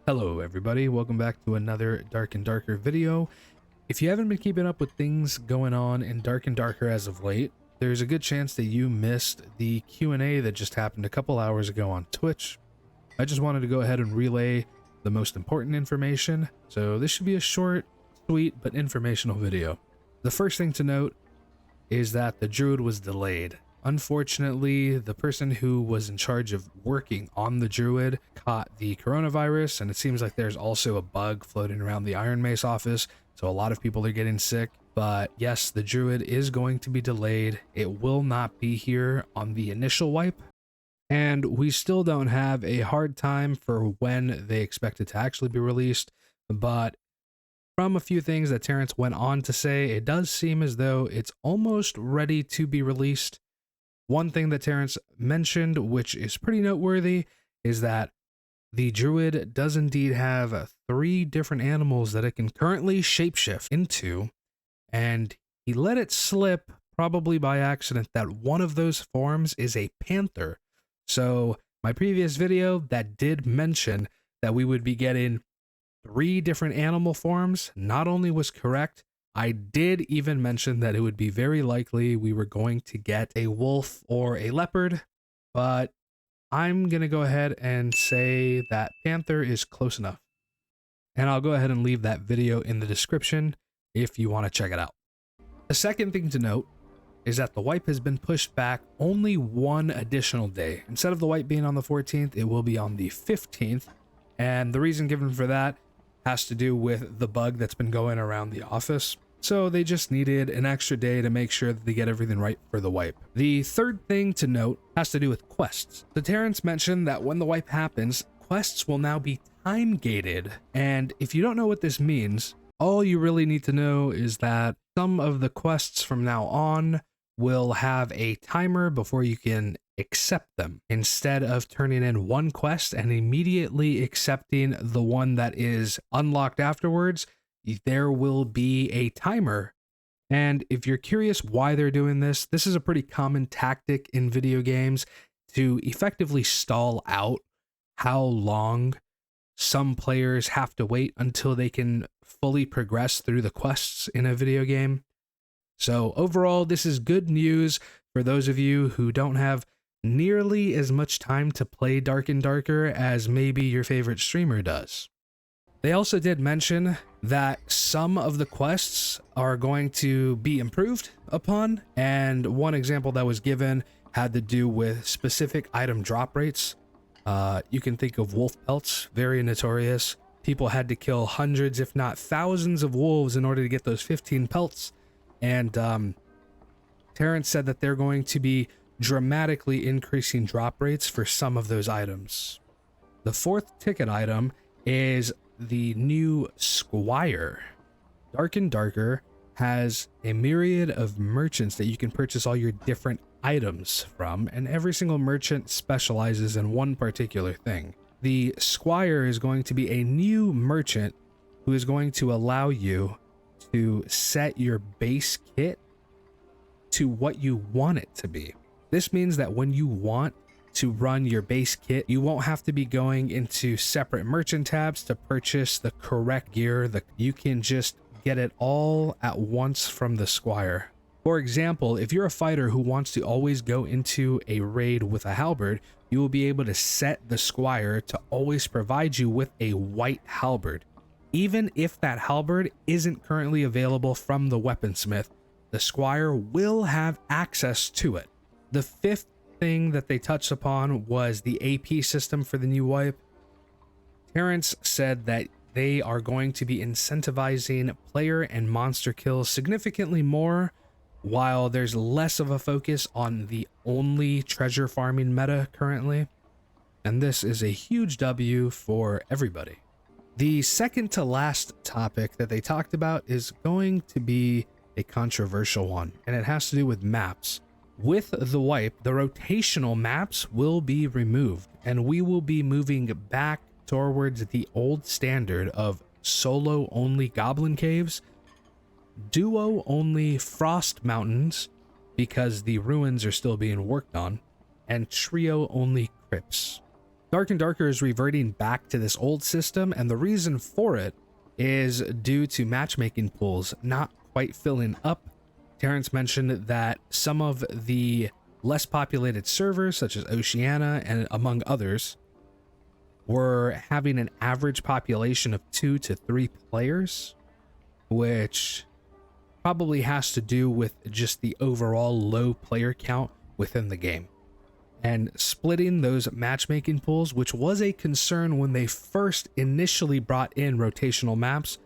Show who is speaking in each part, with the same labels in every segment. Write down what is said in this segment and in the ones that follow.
Speaker 1: Hello everybody, welcome back to another Dark and Darker video. If you haven't been keeping up with things going on in Dark and Darker as of late, there's a good chance that you missed the Q&A that just happened a couple hours ago on Twitch. I just wanted to go ahead and relay the most important information, so this should be a short, sweet, but informational video. The first thing to note is that the Druid was delayed. Unfortunately, the person who was in charge of working on the Druid caught the coronavirus, and it seems like there's also a bug floating around the Iron Mace office, so a lot of people are getting sick. But yes, the Druid is going to be delayed. It will not be here on the initial wipe, and we still don't have a hard time for when they expect it to actually be released, but from a few things that Terrence went on to say, it does seem as though it's almost ready to be released. One thing that Terrence mentioned, which is pretty noteworthy, is that the Druid does indeed have 3 different animals that it can currently shapeshift into, and he let it slip, probably by accident, that one of those forms is a panther. So my previous video that did mention that we would be getting 3 different animal forms not only was correct, I did even mention that it would be very likely we were going to get a wolf or a leopard, but I'm going to go ahead and say that panther is close enough. And I'll go ahead and leave that video in the description if you want to check it out. The second thing to note is that the wipe has been pushed back only 1 additional day. Instead of the wipe being on the 14th, it will be on the 15th. And the reason given for that has to do with the bug that's been going around the office. So they just needed an extra day to make sure that they get everything right for the wipe. The third thing to note has to do with quests. So Terrence mentioned that when the wipe happens, quests will now be time gated. And if you don't know what this means, all you really need to know is that some of the quests from now on will have a timer before you can accept them, instead of turning in one quest and immediately accepting the one that is unlocked afterwards. There will be a timer. And if you're curious why they're doing this, this is a pretty common tactic in video games to effectively stall out how long some players have to wait until they can fully progress through the quests in a video game. So overall, this is good news for those of you who don't have nearly as much time to play Dark and Darker as maybe your favorite streamer does. They also did mention that some of the quests are going to be improved upon, and one example that was given had to do with specific item drop rates. You can think of wolf pelts, very notorious. People had to kill hundreds, if not thousands of wolves in order to get those 15 pelts, and Terrence said that they're going to be dramatically increasing drop rates for some of those items. The 4th ticket item is the new squire. Dark and Darker has a myriad of merchants that you can purchase all your different items from, and every single merchant specializes in one particular thing. The squire is going to be a new merchant who is going to allow you to set your base kit to what you want it to be. This means that when you want to run your base kit, you won't have to be going into separate merchant tabs to purchase the correct gear. You can just get it all at once from the squire. For example, if you're a fighter who wants to always go into a raid with a halberd, you will be able to set the squire to always provide you with a white halberd. Even if that halberd isn't currently available from the weaponsmith, the squire will have access to it. The 5th thing that they touched upon was the AP system for the new wipe. Terrence said that they are going to be incentivizing player and monster kills significantly more, while there's less of a focus on the only treasure farming meta currently. And this is a huge W for everybody. The second to last topic that they talked about is going to be a controversial one, and it has to do with maps. With the wipe, the rotational maps will be removed, and we will be moving back towards the old standard of solo-only goblin caves, duo-only frost mountains, because the ruins are still being worked on, and trio-only crypts. Dark and Darker is reverting back to this old system, and the reason for it is due to matchmaking pools not quite filling up. Terrence mentioned that some of the less populated servers, such as Oceania and among others, were having an average population of 2 to 3 players, which probably has to do with just the overall low player count within the game. And splitting those matchmaking pools, which was a concern when they first initially brought in rotational maps,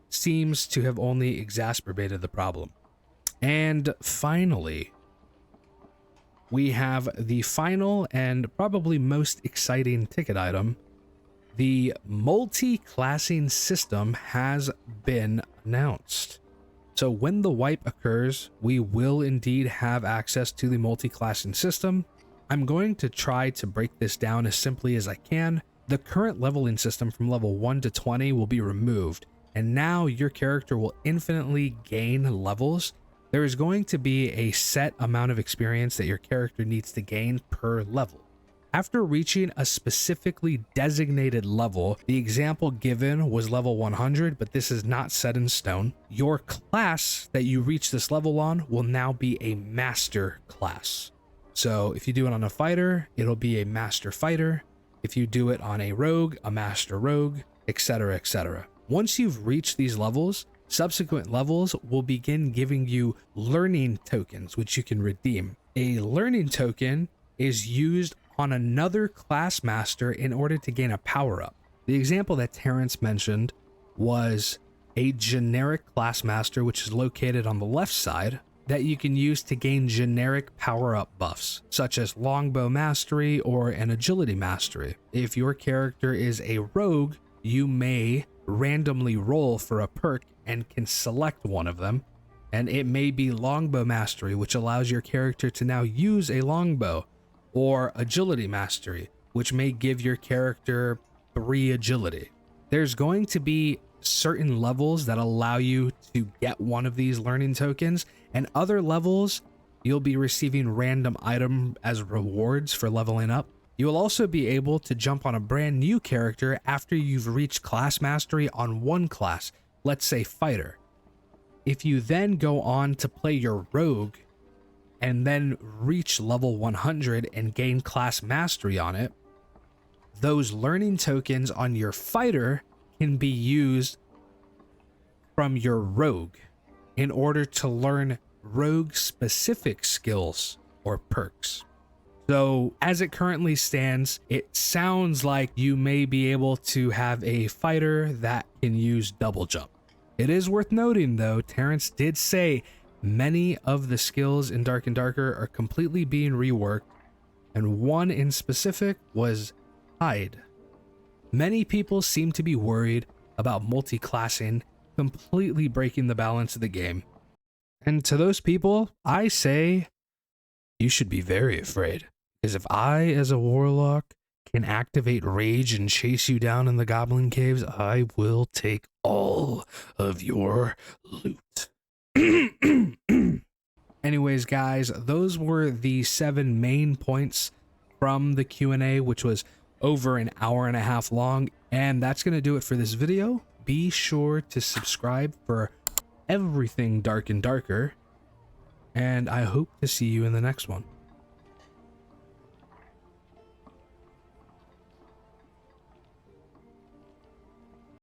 Speaker 1: seems to have only exacerbated the problem. And finally, we have the final and probably most exciting ticket item. The multi-classing system has been announced. So when the wipe occurs, we will indeed have access to the multi-classing system. I'm going to try to break this down as simply as I can. The current leveling system from level 1 to 20 will be removed, and now your character will infinitely gain levels. There is going to be a set amount of experience that your character needs to gain per level. After reaching a specifically designated level, the example given was level 100, but this is not set in stone. Your class that you reach this level on will now be a master class. So if you do it on a fighter, it'll be a master fighter. If you do it on a rogue, a master rogue, etc., etc. Once you've reached these levels, subsequent levels will begin giving you learning tokens, which you can redeem. A learning token is used on another class master in order to gain a power-up. The example that Terrence mentioned was a generic class master, which is located on the left side, that you can use to gain generic power-up buffs, such as longbow mastery or an agility mastery. If your character is a rogue, you may randomly roll for a perk and can select one of them, and it may be longbow mastery, which allows your character to now use a longbow, or agility mastery, which may give your character 3 agility. There's going to be certain levels that allow you to get one of these learning tokens, and other levels you'll be receiving random item as rewards for leveling up. You will also be able to jump on a brand new character after you've reached class mastery on one class, let's say fighter. If you then go on to play your rogue and then reach level 100 and gain class mastery on it, those learning tokens on your fighter can be used from your rogue in order to learn rogue specific skills or perks. So as it currently stands, it sounds like you may be able to have a fighter that can use double jump. It is worth noting though, Terrence did say many of the skills in Dark and Darker are completely being reworked, and one in specific was hide. Many people seem to be worried about multi-classing completely breaking the balance of the game. And to those people, I say you should be very afraid. Because if I, as a warlock, can activate rage and chase you down in the goblin caves, I will take all of your loot. Anyways, guys, those were the 7 main points from the Q&A, which was over an hour and a half long. And that's going to do it for this video. Be sure to subscribe for everything Dark and Darker. And I hope to see you in the next one.